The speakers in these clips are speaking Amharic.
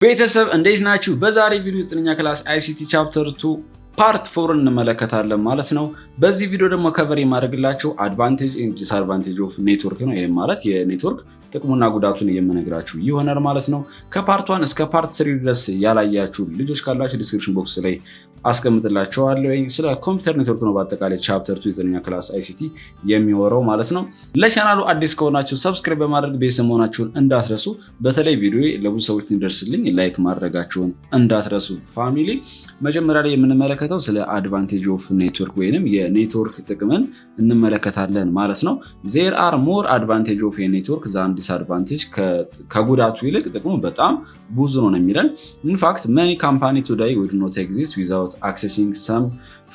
ቤተሰብ እንዴት ናችሁ? በዛሬ ቪዲዮ 9ኛ ክላስ ICT ቻፕተር 2 ፓርት 4 እንመለከታለን ማለት ነው። በዚህ ቪዲዮ ደግሞ ከቨር የማድረግላችሁ አድቫንቴጅ ኤንድ ዲስአድቫንቴጅ ኦፍ ኔትወርክ ነው። ይሄም ማለት የኔትወርክ ጥቅሙና ጉዳቱን የምነግራችሁ ይሆናል ማለት ነው። ከፓርት 1 እስከ ፓርት 3 ድረስ ያላያችሁ ልጆች ካላችሁ ዲስክሪፕሽን ቦክስ ላይ አስቀምጥላችኋለሁ። ስለ ኮምፒውተር ኔትወርክ ነው በአጠቃላይ ቻፕተር 2 9ኛ ክላስ ICT የሚወራው ማለት ነው። ለቻናሉ አዲስ ከሆናችሁ ሰብስክራይብ በማድረግ ቤተሰብ መሆናችሁን እንዳትረሱ። በተለይ ቪዲዮ ለብዙ ሰዎች እንዲደርስልኝ ላይክ ማድረጋችሁን እንዳትረሱ ፋሚሊ። መጀመሪያ ላይ የምንመለከተው ስለ አድቫንቴጅ ኦፍ ኔትወርክ ወይንም የኔትወርክ ጥቅምን እንመለከታለን ማለት ነው። ዜር አር ሞር አድቫንቴጅ ኦፍ ኔትወርክ ዛን ዲስአድቫንቴጅ። ከጉዳቱ ይልቅ ጥቅሙ በጣም ብዙ ነው የሚለን። ኢንፋክት መኒ ካምፓኒ ቱዴይ ውድ ኖት ኤግዚስት ዊዛውት accessing some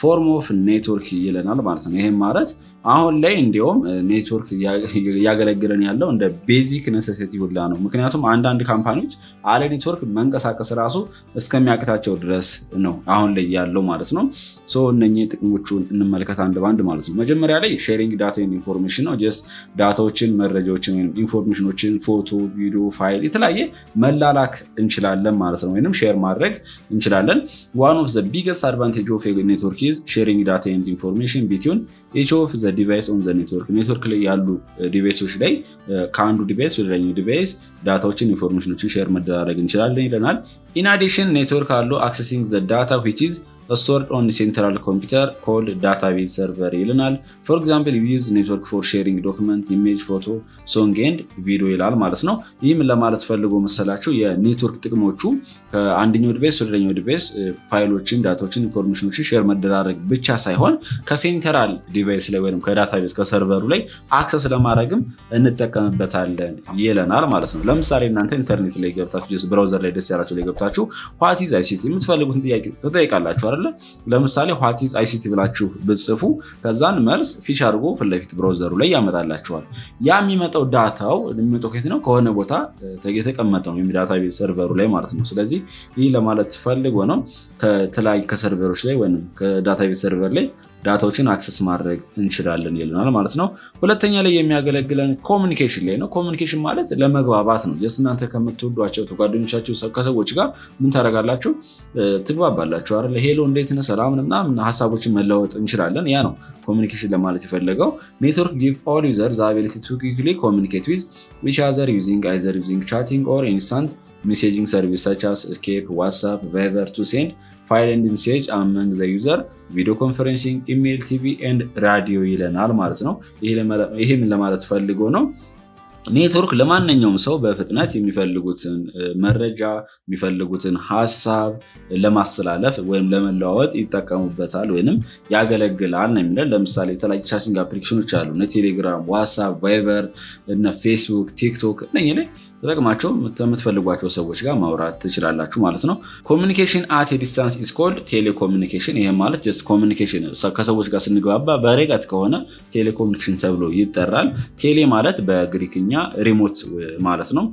form of network ይለናል ማለት ነው። ይሄም ማለት አሁን ላይ እንዲያውም ኔትወርክ ያገለግለን ያለው እንደ ቤዚክ ኔሴሲቲ ሁላ ነው። ምክንያቱም አንዳንድ ካምፓኒዎች አለ ኔትወርክ መንቀሳቀስ ራሱ እስከሚያቅታቸው ድረስ ነው አሁን ላይ ያለው ማለት ነው። ሶ እነኚህ ጥቅሞቹን እንመለከት አንድ ባንድ ማለት ነው። መጀመሪያ ላይ ሼሪንግ ዳታ ኤንድ ኢንፎርሜሽን ነው። ጀስት ዳታዎችን፣ መረጃዎችን ወይም ኢንፎርሜሽኖችን፣ ፎቶ፣ ቪዲዮ፣ ፋይል የተለያየ መላላክ እንችላለን ማለት ነው። ወይንም ሼር ማድረግ እንችላለን። one of the biggest advantage of a network is sharing data and information between each of the device on the network. ኔትወርክ ላይ ያሉ ዲቫይሶች ላይ ከአንዱ ዲቫይስ ወደ ሌላኛው ዲቫይስ ዳታዎችን ኢንፎርሜሽኖችን ሼር መደራረግ እንችላለን ይለናል። in addition ኔትወርክ አለው accessing the data which is stored on central computer called database server ይለናል። for example we use network for sharing document, image, photo, song and video ይላል ማለት ነው። ይህም ለማለት ፈልጎ መሰላችሁ የኔትወርክ ጥቅሞቹ ከአንደኛው ዲቫይስ ወደ ሌላኛው ዲቫይስ ፋይሎችን፣ ዳታዎችን፣ ኢንፎርሜሽኖችን ሼር መደራረግ ብቻ ሳይሆን ከሴንትራል ዲቫይስ ላይ ወይም ከዳታቤዝ ከሰርቨሩ ላይ አክሰስ ለማድረግም እንጠቀምበታለን ይለናል ማለት ነው። ለምሳሌ እናንተ ኢንተርኔት ላይ ገብታችሁ ብራውዘር ላይ ደስ ያላችሁ ላይ ገብታችሁ what is ICT የምትፈልጉትን ጥያቄ ትጠይቃላችሁ። ለምሳሌ what is ICT ብላችሁ ብጽፉ ከዛን መልስ ፊሽ አድርጎ ፊት ለፊት ብራውዘሩ ላይ ያመጣላችኋል። ያ የሚመጣው ዳታው የሚመጣው ከየት ነው? ከሆነ ቦታ የተቀመጠው ነው ዳታቤዝ ሰርቨሩ ላይ ማለት ነው። ስለዚህ ይህ ለማለት ፈልጎ ነው ከተለያዩ ከሰርቨሮች ላይ ወይም ከዳታቤዝ ሰርቨር ላይ ዳታዎችን አክሰስ ማድረግ እንችላለን ይለናል ማለት ነው። ሁለተኛ ላይ የሚያገለግለን ኮሚኒኬሽን ላይ ነው። ኮሚኒኬሽን ማለት ለመግባባት ነው። ጀስት እናንተ ከምትወዷቸው ጓደኞቻችሁ ከሰዎች ጋር ምን ታደርጋላችሁ? ትግባባላችሁ አይደል? ሄሎ እንዴት ነህ ሰላም ምናምን ሀሳቦችን መለወጥ እንችላለን። ያ ነው ኮሚኒኬሽን ለማለት የፈለገው። ኔትወርክ ጊቭ ኦል ዩዘርስ ዘ አቢሊቲ ቱ ኩዊክሊ ኮሚኒኬት ዊዝ ኢች አዘር ዩዚንግ አይዘር ቻቲንግ ኦር ኢንስታንት ሜሴጂንግ ሰርቪስ ሰች አስ ስካይፕ፣ ዋትስአፕ፣ ቫይበር ቱ ሴንድ ፋይል ኤንድ ሜሴጅ አመንግ ዘ ዩዘር፣ ቪዲዮ ኮንፈረንሲንግ፣ ኢሜይል፣ ቲቪ ኤንድ ራዲዮ ይለናል ማለት ነው። ይሄ ምን ለማለት ፈልጎ ነው? ኔትወርክ ለማንኛውም ሰው በፍጥነት የሚፈልጉትን መረጃ የሚፈልጉትን ሀሳብ ለማስተላለፍ ወይም ለመለዋወጥ ይጠቀሙበታል ወይንም ያገለግላል ነው የሚለው። ለምሳሌ የተለያዩ ቻቲንግ አፕሊኬሽኖች አሉ። እነ ቴሌግራም፣ ዋትስአፕ፣ ቫይበር፣ እነ ፌስቡክ፣ ቲክቶክ እነኚህ ላይ ተጠቅማቸው የምትፈልጓቸው ሰዎች ጋር ማውራት ትችላላችሁ ማለት ነው። ኮሚኒኬሽን አት ዲስታንስ ኢዝ ኮልድ ቴሌኮሙኒኬሽን። ይሄ ማለት ጀስት ኮሚኒኬሽን ከሰዎች ጋር ስንግባባ በርቀት ከሆነ ቴሌኮሙኒኬሽን ተብሎ ይጠራል። ቴሌ ማለት በግሪክኛ ሪሞት ማለት ነው።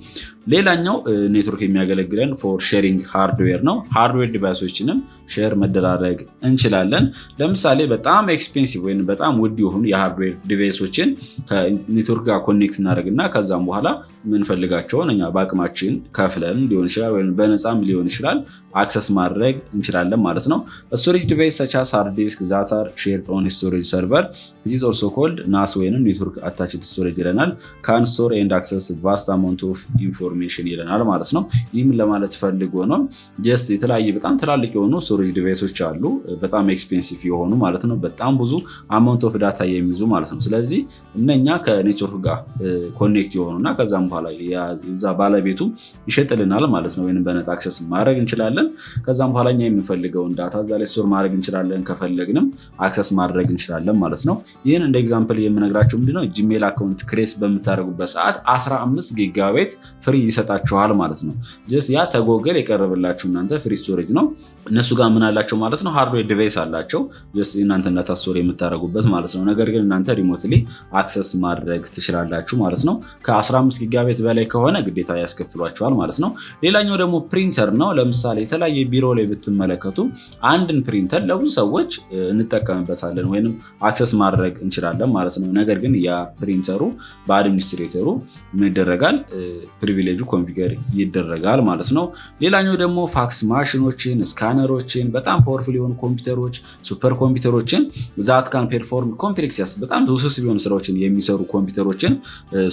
ሌላኛው ኔትወርክ የሚያገለግለን ፎር ሼሪንግ ሃርድዌር ነው። ሃርድዌር ዲቫይሶችንም ሼር መደራረግ እንችላለን። ለምሳሌ በጣም ኤክስፔንሲቭ ወይም በጣም ውድ የሆኑ የሃርድዌር ዲቫይሶችን ከኔትወርክ ጋር ኮኔክት እናደርግና ከዛም በኋላ የምንፈልጋቸውን እኛ በአቅማችን ከፍለን ሊሆን ይችላል ወይም በነፃም ሊሆን ይችላል አክሰስ ማድረግ እንችላለን ማለት ነው። ስቶሬጅ ዲቫይስ such as hard disk that are shared on storage server which is also called NAS ወይም ኔትወርክ attached storage ይለናል። can store and access vast amount of information ይለናል ማለት ነው። ይህም ለማለት ፈልጎ ነው ጀስት የተለያየ በጣም ትላልቅ የሆኑ ስቶሬጅ ዲቫይሶች አሉ፣ በጣም ኤክስፔንሲቭ የሆኑ ማለት ነው፣ በጣም ብዙ አማውንት ኦፍ ዳታ የሚይዙ ማለት ነው። ስለዚህ እነኛ ከኔትወርክ ጋር ኮኔክት የሆኑና ከዛም በኋላ የዛ ባለቤቱ ይሸጥልናል ማለት ነው። ወይንም በነፃ አክሰስ ማድረግ እንችላለን። ከዛም በኋላ እኛ የምንፈልገውን ዳታ እዛ ላይ ስቶር ማድረግ እንችላለን፣ ከፈለግንም አክሰስ ማድረግ እንችላለን ማለት ነው። ይህን እንደ ኤግዛምፕል የምነግራችሁ ምንድነው ጂሜል አካውንት ክሬት በምታደርጉበት ሰዓት 15 ጊጋባይት ፍሪ ይሰጣችኋል ማለት ነው። ጀስት ያ ተጎገል የቀረበላችሁ እናንተ ፍሪ ስቶሬጅ ነው። እነሱ ጋር ምን አላቸው ማለት ነው? ሃርድዌር ዲቫይስ አላቸው ጀስት እናንተ ዳታ ስቶር የምታደርጉበት ማለት ነው። ነገር ግን እናንተ ሪሞትሊ አክሰስ ማድረግ ትችላላችሁ ማለት ነው። ከ15 ጊጋባይት በላይ ከሆነ ከሆነ ግዴታ ያስከፍሏቸዋል ማለት ነው። ሌላኛው ደግሞ ፕሪንተር ነው። ለምሳሌ የተለያየ ቢሮ ላይ ብትመለከቱ አንድን ፕሪንተር ለብዙ ሰዎች እንጠቀምበታለን ወይም አክሰስ ማድረግ እንችላለን ማለት ነው። ነገር ግን ያ ፕሪንተሩ በአድሚኒስትሬተሩ ምን ይደረጋል? ፕሪቪሌጁ ኮንፊገር ይደረጋል ማለት ነው። ሌላኛው ደግሞ ፋክስ ማሽኖችን፣ ስካነሮችን፣ በጣም ፓወርፉል የሆኑ ኮምፒውተሮች፣ ሱፐር ኮምፒውተሮችን ዛት ካን ፐርፎርም ኮምፕሌክስ በጣም ውስብስብ የሆኑ ስራዎችን የሚሰሩ ኮምፒውተሮችን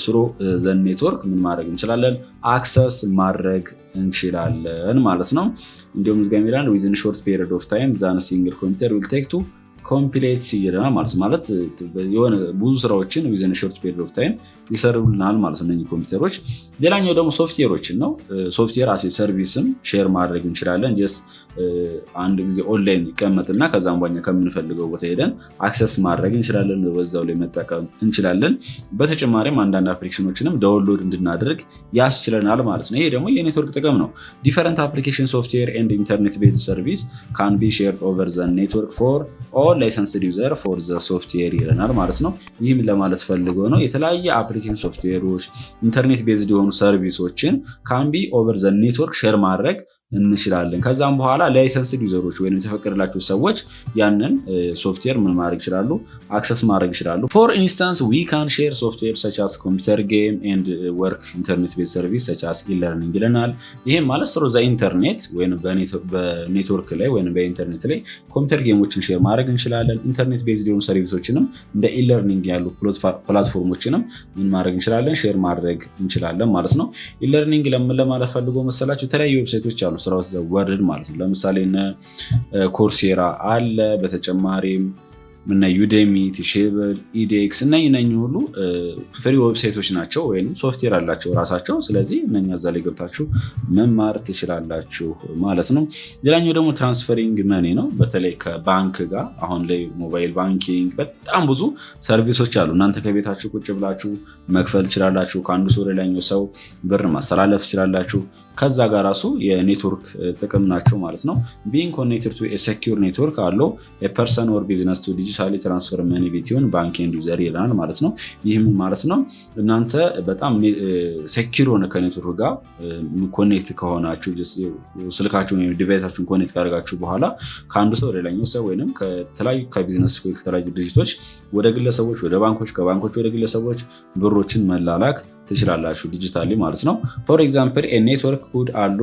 ስሩ ዘን ኔትወርክ ምን ማድረግ እንችላለን? አክሰስ ማድረግ እንችላለን ማለት ነው። እንዲሁም እዚህ ጋር የሚላል ዊዝን ሾርት ፔሪድ ኦፍ ታይም ዛን ሲንግል ኮምፒውተር ዊል ቴክ ቱ ኮምፕሌት ይለናል ማለት የሆነ ብዙ ስራዎችን ዊዝን ሾርት ፔሪድ ኦፍ ታይም ይሰሩልናል ማለት ነው ኮምፒውተሮች። ሌላኛው ደግሞ ሶፍትዌሮችን ነው። ሶፍትዌር አሴ ሰርቪስም ሼር ማድረግ እንችላለን። ጀስት አንድ ጊዜ ኦንላይን ይቀመጥና ከዛም በኋላ ከምንፈልገው ቦታ ሄደን አክሰስ ማድረግ እንችላለን፣ በዛው ላይ መጠቀም እንችላለን። በተጨማሪም አንዳንድ አፕሊኬሽኖችንም ዳውንሎድ እንድናደርግ ያስችለናል ማለት ነው። ይሄ ደግሞ የኔትወርክ ጥቅም ነው። ዲፈረንት አፕሊኬሽን ሶፍትዌር ኤንድ ኢንተርኔት ቤዝድ ሰርቪስ ካን ቢ ሼርድ ኦቨር ዘ ኔትወርክ ፎር ኦል ላይሰንስድ ዩዘር ፎር ዘ ሶፍትዌር ይለናል ማለት ነው። ይህም ለማለት ፈልገው ነው የተለያየ አፕሊኬሽን ሶፍትዌሮች ኢንተርኔት ቤዝድ የሆኑ ሰርቪሶችን ካን ቢ ኦቨር ዘ ኔትወርክ ሼር ማድረግ እንችላለን። ከዛም በኋላ ላይሰንስድ ዩዘሮች ወይም የተፈቀደላቸው ሰዎች ያንን ሶፍትዌር ምን ማድረግ ይችላሉ? አክሰስ ማድረግ ይችላሉ። ፎር ኢንስታንስ ዊ ካን ሼር ሶፍትዌር ሰች አስ ኮምፒውተር ጌም ኤንድ ወርክ ኢንተርኔት ቤዝ ሰርቪስ ሰች አስ ኢለርኒንግ ይለናል። ይህም ማለት ስሩ ኢንተርኔት ወይም በኔትወርክ ላይ ወይም በኢንተርኔት ላይ ኮምፒውተር ጌሞችን ሼር ማድረግ እንችላለን። ኢንተርኔት ቤዝ የሆኑ ሰርቪሶችንም እንደ ኢለርኒንግ ያሉ ፕላትፎርሞችንም ምን ማድረግ እንችላለን? ሼር ማድረግ እንችላለን ማለት ነው። ኢለርኒንግ ለማለት ፈልጎ መሰላችሁ የተለያዩ ዌብሳይቶች አሉ ስራው ዘወርድ ማለት ነው። ለምሳሌ ኮርሴራ አለ። በተጨማሪም ዩዴሚ፣ ቲሼብል፣ ኢዴክስ እነኚህ ሁሉ ፍሪ ዌብሳይቶች ናቸው ወይም ሶፍትዌር አላቸው ራሳቸው። ስለዚህ እነኛ እዛ ላይ ገብታችሁ መማር ትችላላችሁ ማለት ነው። ሌላኛው ደግሞ ትራንስፈሪንግ መኒ ነው። በተለይ ከባንክ ጋር አሁን ላይ ሞባይል ባንኪንግ በጣም ብዙ ሰርቪሶች አሉ። እናንተ ከቤታችሁ ቁጭ ብላችሁ መክፈል ትችላላችሁ። ከአንዱ ሰው ሌላኛው ሰው ብር ማስተላለፍ ትችላላችሁ። ከዛ ጋር ራሱ የኔትወርክ ጥቅም ናቸው ማለት ነው። ቢንግ ኮኔክትድ ቱ ሴኪዩር ኔትወርክ አለው ፐርሰን ኦር ቢዝነስ ቱ ዲጂታሊ ትራንስፈር መኒ ቢትዊን ባንክ ኤንድ ዩዘር ይላል ማለት ነው። ይህም ማለት ነው እናንተ በጣም ሴኪዩር ሆነ ከኔትወርክ ጋር ኮኔክት ከሆናችሁ ስልካችሁን ወይም ዲቫይሳችሁን ኮኔክት ካደረጋችሁ በኋላ ከአንዱ ሰው ሌላኛው ሰው ወይም ከተለያዩ ከቢዝነስ ከተለያዩ ድርጅቶች ወደ ግለሰቦች፣ ወደ ባንኮች፣ ከባንኮች ወደ ግለሰቦች ብሮችን መላላክ ትችላላችሁ ዲጂታሊ ማለት ነው። ፎር ኤግዛምፕል ኔትወርክ ኩድ አሎ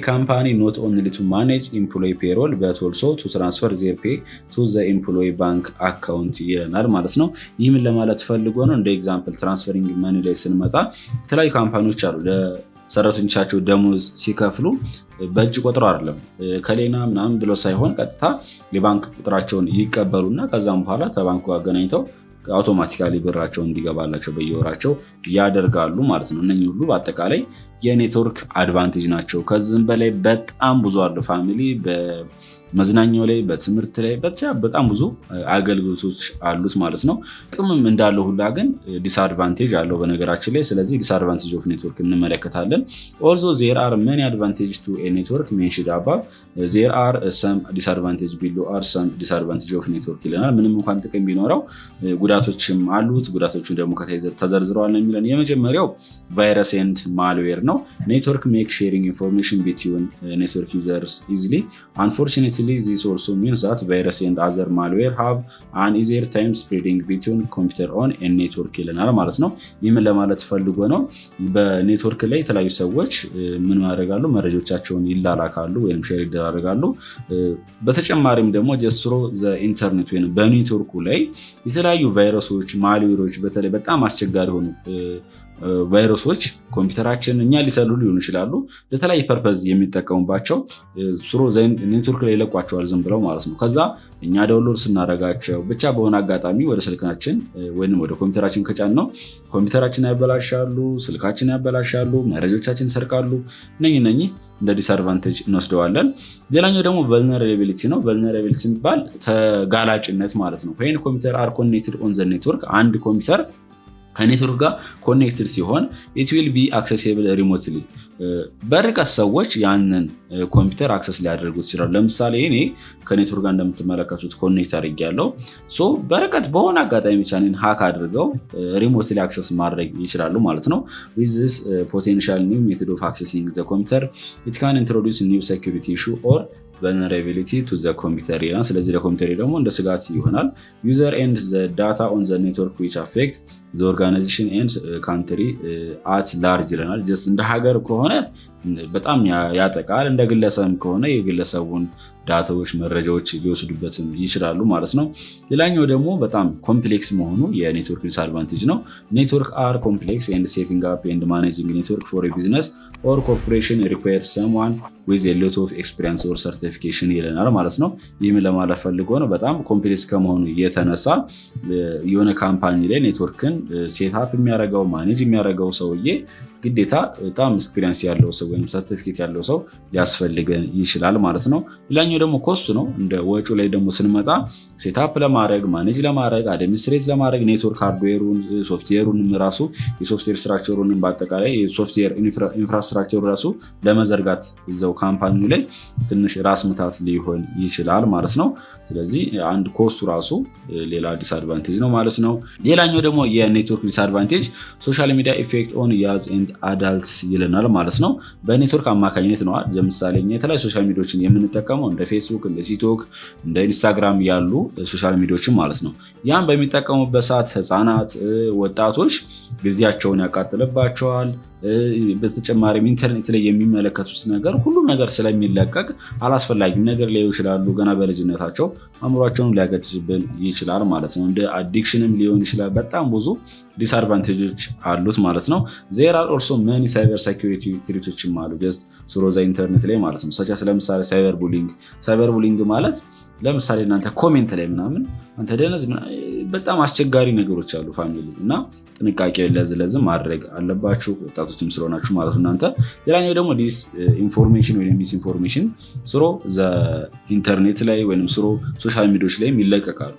ካምፓኒ ኖት ኦንሊ ቱ ማኔጅ ኤምፕሎይ ፔሮል በት ኦልሶ ቱ ትራንስፈር ዜር ፔ ቱ ዘ ኤምፕሎይ ባንክ አካውንት ይለናል ማለት ነው። ይህምን ለማለት ፈልጎ ነው። እንደ ኤግዛምፕል ትራንስፈሪንግ መኒ ላይ ስንመጣ የተለያዩ ካምፓኒዎች አሉ ለሰራተኞቻቸው ደሞዝ ሲከፍሉ በእጅ ቆጥሮ አይደለም ከሌና ምናምን ብሎ ሳይሆን ቀጥታ የባንክ ቁጥራቸውን ይቀበሉና ከዛም በኋላ ከባንኩ አገናኝተው አውቶማቲካሊ ብራቸው እንዲገባላቸው በየወራቸው ያደርጋሉ ማለት ነው። እነኚህ ሁሉ በአጠቃላይ የኔትወርክ አድቫንቴጅ ናቸው። ከዚህም በላይ በጣም ብዙ አሉ። ፋሚሊ በመዝናኛው ላይ፣ በትምህርት ላይ በጣም ብዙ አገልግሎቶች አሉት ማለት ነው። ጥቅምም እንዳለው ሁላ ግን ዲስአድቫንቴጅ አለው በነገራችን ላይ። ስለዚህ ዲስአድቫንቴጅ ኦፍ ኔትወርክ እንመለከታለን። ኦልዞ ዜር አር መኒ አድቫንቴጅ ቱ ኤ ኔትወርክ ሜንሽንድ አባቭ ዜር አር ሰም ዲስአድቫንቴጅ ቢሎ አር ሰም ዲስአድቫንቴጅ ኦፍ ኔትወርክ ይለናል። ምንም እንኳን ጥቅም ቢኖረው ጉዳቶችም አሉት። ጉዳቶቹ ደግሞ ተዘርዝረዋል ነው የሚለን። የመጀመሪያው ቫይረስ ኤንድ ማልዌር ነው። ኔትወርክ ሜክ ሼሪንግ ኢንፎርሜሽን ቢትዊን ኔትወርክ ዩዘርስ ኢዚሊ አንፎርቹኔትሊ ዚስ ኦልሶ ሚንስ ዛት ቫይረስ ኤንድ አዘር ማልዌር ሃቭ አን ኢዚየር ታይም ስፕሬዲንግ ቢትዊን ኮምፒውተር ኦን ኤንድ ኔትወርክ ይለናል ማለት ነው። ይህምን ለማለት ፈልጎ ነው በኔትወርክ ላይ የተለያዩ ሰዎች ምን ያደርጋሉ? መረጃዎቻቸውን ይላላካሉ ወይም ሼር ይደራረጋሉ። በተጨማሪም ደግሞ ጀስሮ ዘ ኢንተርኔት ወይም በኔትወርኩ ላይ የተለያዩ ቫይረሶች፣ ማልዌሮች በተለይ በጣም አስቸጋሪ ሆኑ ቫይረሶች ኮምፒውተራችን እኛ ሊሰሉ ሊሆኑ ይችላሉ። ለተለያየ ፐርፐዝ የሚጠቀሙባቸው ስሮ ኔትወርክ ላይ ይለቋቸዋል ዝም ብለው ማለት ነው። ከዛ እኛ ዳውንሎድ ስናደርጋቸው ብቻ በሆነ አጋጣሚ ወደ ስልካችን ወይም ወደ ኮምፒውተራችን ከጫን ነው ኮምፒውተራችን ያበላሻሉ፣ ስልካችን ያበላሻሉ፣ መረጃዎቻችን ይሰርቃሉ። እነኚህ እንደ ዲስአድቫንቴጅ እንወስደዋለን። ሌላኛው ደግሞ ቨልነራቢሊቲ ነው። ቨልነራቢሊቲ ሲባል ተጋላጭነት ማለት ነው። ወይን ኮምፒውተር አር ኮኔክትድ ኦን ዘ ኔትወርክ አንድ ኮምፒውተር ከኔትወርክ ጋር ኮኔክትድ ሲሆን it will be accessible remotely በርቀት ሰዎች ያንን ኮምፒውተር አክሰስ ሊያደርጉት ይችላሉ። ለምሳሌ እኔ ከኔትወርክ ጋር እንደምትመለከቱት ኮኔክት አድርጌያለሁ። በርቀት በሆነ አጋጣሚ ብቻ እኔን ሃክ አድርገው ሪሞትሊ አክሰስ ማድረግ ይችላሉ ማለት ነው። with this potential new method of accessing the computer it can introduce new security issue or vulnerability to the computer ይላል። ስለዚህ ለኮምፒውተር ደግሞ እንደ ስጋት ይሆናል። user and the data on the network which affect the organization and country at large ይለናል። ጀስት እንደ ሀገር ከሆነ በጣም ያጠቃል፣ እንደ ግለሰብ ከሆነ የግለሰቡን ዳታዎች መረጃዎች ሊወስዱበትም ይችላሉ ማለት ነው። ሌላኛው ደግሞ በጣም ኮምፕሌክስ መሆኑ የኔትወርክ ዲስአድቫንቴጅ ነው። ኔትወርክ አር ኮምፕሌክስ ኤንድ ሴቲንግ አፕ ኤንድ ማኔጂንግ ኔትወርክ ፎር ቢዝነስ ኦር ኮርፖሬሽን ሪኳየርስ ሰምዋን ዊዝ ኤ ሎት ኦፍ ኤክስፒሪየንስ ኦር ሰርቲፊኬሽን ይለናል ማለት ነው። ይህም ለማለት ፈልጎ ነው በጣም ኮምፕሌክስ ከመሆኑ የተነሳ የሆነ ካምፓኒ ላይ ኔትወርክን ሴትአፕ የሚያደርገው ማኔጅ የሚያደርገው ሰውዬ ግዴታ በጣም ኤክስፒሪየንስ ያለው ሰው ወይም ሰርቲፊኬት ያለው ሰው ሊያስፈልገን ይችላል ማለት ነው። ሌላኛው ደግሞ ኮስቱ ነው። እንደ ወጪው ላይ ደግሞ ስንመጣ ሴትአፕ ለማድረግ ማኔጅ ለማድረግ አድሚኒስትሬት ለማድረግ ኔትወርክ ሃርድዌሩን ሶፍትዌሩን ራሱ የሶፍትዌር ስትራክቸሩን በአጠቃላይ የሶፍትዌር ኢንፍራስትራክቸሩ ራሱ ለመዘርጋት እዛው ካምፓኒ ላይ ትንሽ ራስ ምታት ሊሆን ይችላል ማለት ነው። ስለዚህ አንድ ኮስቱ ራሱ ሌላ ዲስአድቫንቴጅ ነው ማለት ነው። ሌላኛው ደግሞ የኔትወርክ ዲስአድቫንቴጅ ሶሻል ሚዲያ ኢፌክት ኦን ያዝ ኤንድ አዳልትስ ይለናል ማለት ነው። በኔትወርክ አማካኝነት ነው። ለምሳሌ የተለያዩ ሶሻል ሚዲያዎችን የምንጠቀመው እንደ ፌስቡክ፣ እንደ ቲክቶክ፣ እንደ ኢንስታግራም ያሉ ሶሻል ሚዲያዎችን ማለት ነው። ያን በሚጠቀሙበት ሰዓት ህፃናት፣ ወጣቶች ጊዜያቸውን ያቃጥልባቸዋል። በተጨማሪም ኢንተርኔት ላይ የሚመለከቱት ነገር ሁሉም ነገር ስለሚለቀቅ አላስፈላጊም ነገር ሊያዩ ይችላሉ። ገና በልጅነታቸው አእምሯቸውን ሊያገጭብን ይችላል ማለት ነው። እንደ አዲክሽንም ሊሆን ይችላል። በጣም ብዙ ዲስአድቫንቴጆች አሉት ማለት ነው። ዜር አር ኦልሶ መኒ ሳይበር ሴኩሪቲ ትሪቶችም አሉ ጀስት ስሮ ዘ ኢንተርኔት ላይ ማለት ነው። ሰቻስ ለምሳሌ ሳይበር ቡሊንግ ማለት ለምሳሌ እናንተ ኮሜንት ላይ ምናምን አንተ ደነዝ በጣም አስቸጋሪ ነገሮች አሉ ፋሚሊ እና ጥንቃቄ ለዝም ማድረግ አለባችሁ ወጣቶችም ስለሆናችሁ ማለት ነው እናንተ። ሌላኛው ደግሞ ዲስ ኢንፎርሜሽን ወይም ዲስ ኢንፎርሜሽን ስሮ ዘ ኢንተርኔት ላይ ወይም ስሮ ሶሻል ሚዲያዎች ላይ ይለቀቃሉ።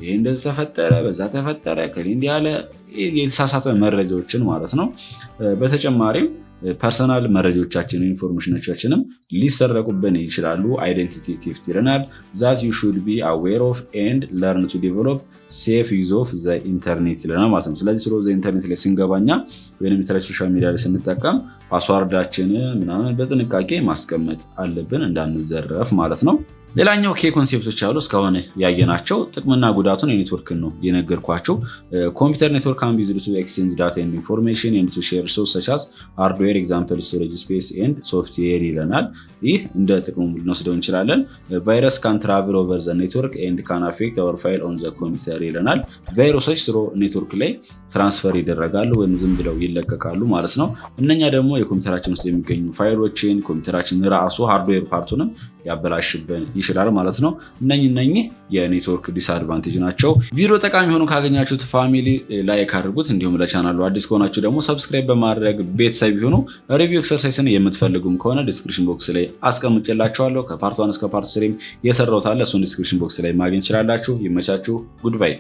ይሄ እንደዚህ ተፈጠረ በዛ ተፈጠረ ከሌ እንዲህ ያለ የተሳሳተ መረጃዎችን ማለት ነው። በተጨማሪም ፐርሰናል መረጃዎቻችን ኢንፎርሜሽኖቻችንም ሊሰረቁብን ይችላሉ። አይደንቲቲ ቴፍት ይለናል። ዛት ዩ ሹድ ቢ አዌር ኦፍ ኤንድ ለርን ቱ ዴቨሎፕ ሴፍ ዩዝ ኦፍ ዘ ኢንተርኔት ይለናል ማለት ነው። ስለዚህ ስለ ኢንተርኔት ላይ ስንገባኛ ወይም የተለያዩ ሶሻል ሚዲያ ላይ ስንጠቀም ፓስዋርዳችን ምናምን በጥንቃቄ ማስቀመጥ አለብን እንዳንዘረፍ ማለት ነው። ሌላኛው ኮንሴፕቶች አሉ እስካሁን ያየናቸው። ጥቅምና ጉዳቱን የኔትወርክን ነው የነገርኳቸው። ኮምፒውተር ኔትወርክ ካን ቢ ዩዝድ ቱ ኤክስቼንጅ ዳታ ኤንድ ኢንፎርሜሽን ኤንድ ቱ ሼር ሪሶርስ ሰች አስ ሃርድዌር ኤግዛምፕል ስቶሬጅ ስፔስ ኤንድ ሶፍትዌር ይለናል። ይህ እንደ ጥቅሙ ልንወስደው እንችላለን። ቫይረስ ካን ትራቨል ኦቨር ዘ ኔትወርክ ኤንድ ካን አፌክት አወር ፋይል ኦን ዘ ኮምፒውተር ይለናል። ቫይረሶች ስሮ ኔትወርክ ላይ ትራንስፈር ይደረጋሉ ወይም ዝም ብለው ይለቀቃሉ ማለት ነው። እነኛ ደግሞ የኮምፒውተራችን ውስጥ የሚገኙ ፋይሎችን ኮምፒውተራችን ራሱ ሃርድዌር ፓርቱንም ያበላሽብን ይችላል ማለት ነው። እነኚህ የኔትወርክ ዲስአድቫንቴጅ ናቸው። ቪዲዮ ጠቃሚ ሆኖ ካገኛችሁት ፋሚሊ ላይክ አድርጉት። እንዲሁም ለቻናሉ አዲስ ከሆናችሁ ደግሞ ሰብስክራይብ በማድረግ ቤተሰብ ይሁኑ። ሪቪው ኤክሰርሳይዝን የምትፈልጉም ከሆነ ዲስክሪፕሽን ቦክስ ላይ አስቀምጬላችኋለሁ። ከፓርት 1 እስከ ፓርት 3 የሰራሁት አለ። እሱን ዲስክሪፕሽን ቦክስ ላይ ማግኘት ትችላላችሁ። ይመቻችሁ። ጉድ ባይ